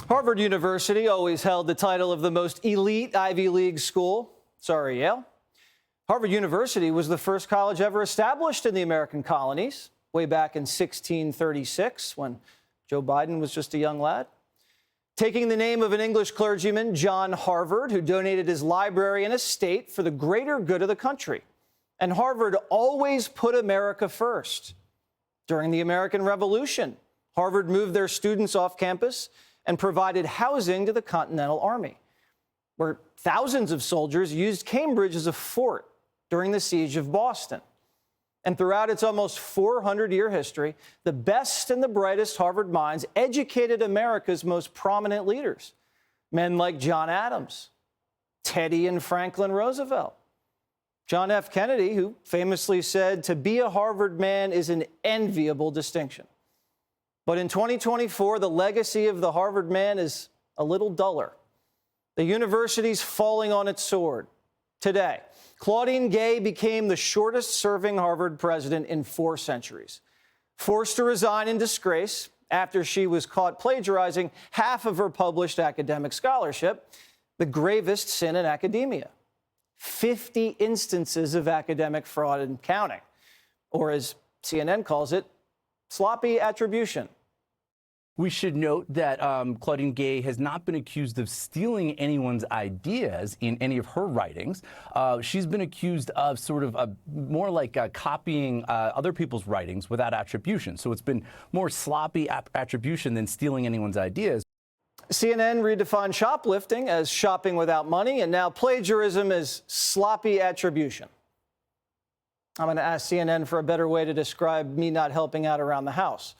Harvard University always held the title of the most elite Ivy League school. Sorry, Yale. Harvard University was the first college ever established in the American colonies, way back in 1636, when Joe Biden was just a young lad. Taking the name of an English clergyman, John Harvard, who donated his library and estate for the greater good of the country. And Harvard always put America first. During the American Revolution, Harvard moved their students off campus and provided housing to the Continental Army, where thousands of soldiers used Cambridge as a fort during the siege of Boston. And throughout its almost 400-year history, the best and the brightest Harvard minds educated America's most prominent leaders, men like John Adams, Teddy and Franklin Roosevelt, John F. Kennedy, who famously said, "To be a Harvard man is an enviable distinction." But in 2024, the legacy of the Harvard man is a little duller. The university's falling on its sword. Today, Claudine Gay became the shortest-serving Harvard president in 4 centuries, forced to resign in disgrace after she was caught plagiarizing half of her published academic scholarship, the gravest sin in academia. 50 instances of academic fraud and counting, or as CNN calls it, sloppy attribution. We should note that Claudine Gay has not been accused of stealing anyone's ideas in any of her writings. She's been accused of sort of more like copying other people's writings without attribution. So it's been more sloppy attribution than stealing anyone's ideas. CNN redefined shoplifting as shopping without money, and now plagiarism is sloppy attribution. I'm going to ask CNN for a better way to describe me not helping out around the house.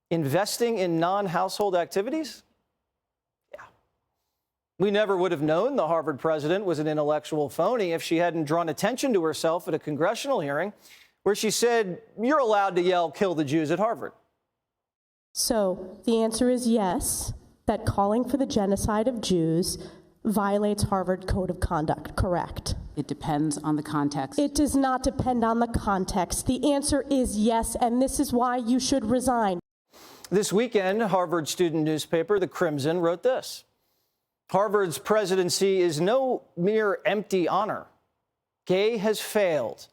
Investing in non-household activities? Yeah. We never would have known the Harvard president was an intellectual phony if she hadn't drawn attention to herself at a congressional hearing where she said, "You're allowed to yell, 'Kill the Jews' at Harvard." So the answer is yes, that calling for the genocide of Jews violates Harvard Code of Conduct, correct? It depends on the context. It does not depend on the context. The answer is yes, and this is why you should resign. This weekend, Harvard student newspaper, The Crimson, wrote this: Harvard's presidency is no mere empty honor. Gay has failed.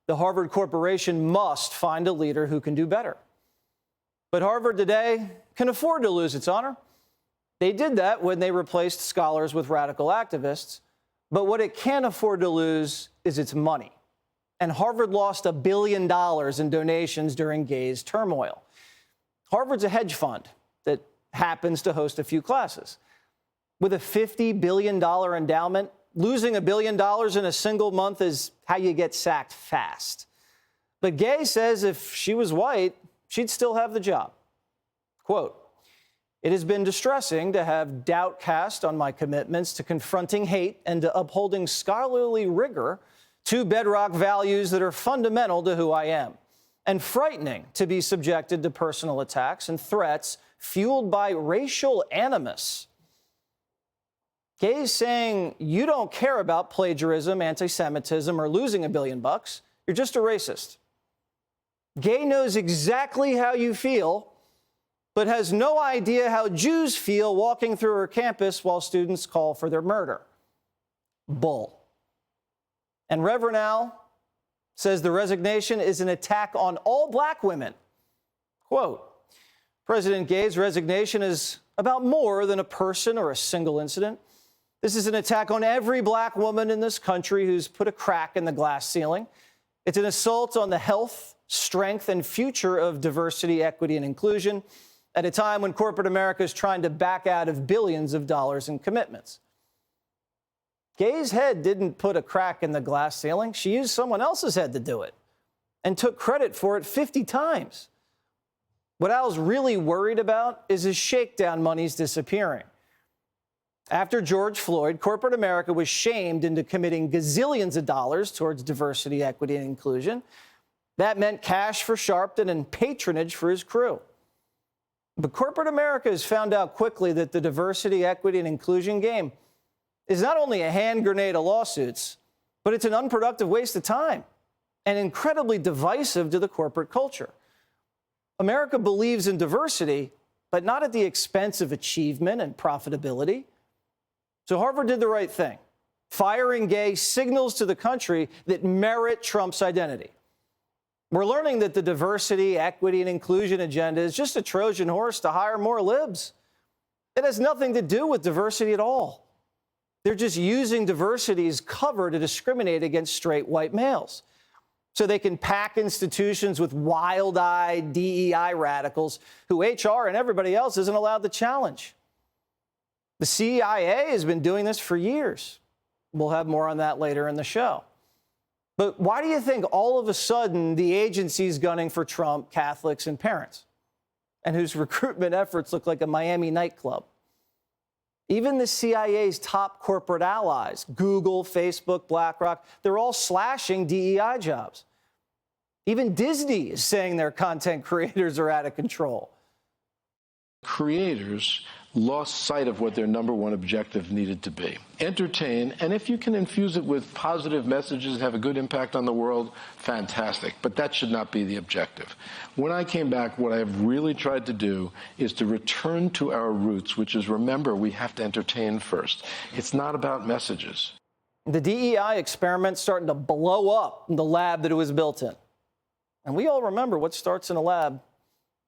The Harvard Corporation must find a leader who can do better. But Harvard today can afford to lose its honor. They did that when they replaced scholars with radical activists. But what it can't afford to lose is its money. And Harvard lost $1 billion in donations during Gay's turmoil. Harvard's a hedge fund that happens to host a few classes. With a $50 billion endowment, losing $1 billion in a single month is how you get sacked fast. But Gay says if she was white, she'd still have the job. Quote, "It has been distressing to have doubt cast on my commitments to confronting hate and to upholding scholarly rigor, 2 bedrock values that are fundamental to who I am, and frightening to be subjected to personal attacks and threats fueled by racial animus." Gay's saying you don't care about plagiarism, anti-Semitism, or losing $1 billion. You're just a racist. Gay knows exactly how you feel, but has no idea how Jews feel walking through her campus while students call for their murder. Bull. And Reverend Al says the resignation is an attack on all black women. Quote, "President Gay's resignation is about more than a person or a single incident. This is an attack on every black woman in this country who's put a crack in the glass ceiling. It's an assault on the health, strength, and future of diversity, equity, and inclusion at a time when corporate America is trying to back out of billions of dollars in commitments." Gay's head didn't put a crack in the glass ceiling. She used someone else's head to do it and took credit for it 50 times. What Al's really worried about is his shakedown money's disappearing. After George Floyd, corporate America was shamed into committing gazillions of dollars towards diversity, equity, and inclusion. That meant cash for Sharpton and patronage for his crew. But corporate America has found out quickly that the diversity, equity, and inclusion game is not only a hand grenade of lawsuits, but it's an unproductive waste of time and incredibly divisive to the corporate culture. America believes in diversity, but not at the expense of achievement and profitability. So Harvard did the right thing. Firing Gay signals to the country that merit Trump's identity. We're learning that the diversity, equity, and inclusion agenda is just a Trojan horse to hire more libs. It has nothing to do with diversity at all. They're just using diversity as cover to discriminate against straight white males, so they can pack institutions with wild-eyed DEI radicals who HR and everybody else isn't allowed to challenge. The CIA has been doing this for years. We'll have more on that later in the show. But why do you think all of a sudden the agency's gunning for Trump, Catholics, and parents, and whose recruitment efforts look like a Miami nightclub? Even the CIA's top corporate allies, Google, Facebook, BlackRock, they're all slashing DEI jobs. Even Disney is saying their content creators are out of control. Creators lost sight of what their number one objective needed to be. Entertain, and if you can infuse it with positive messages, have a good impact on the world, fantastic. But that should not be the objective. When I came back, what I have really tried to do is to return to our roots, which is, remember, we have to entertain first. It's not about messages. The DEI experiment's starting to blow up in the lab that it was built in. And we all remember what starts in a lab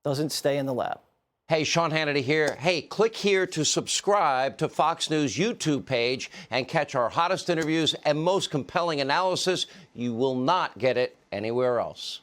doesn't stay in the lab. Hey, Sean Hannity here. Hey, click here to subscribe to Fox News YouTube page and catch our hottest interviews and most compelling analysis. You will not get it anywhere else.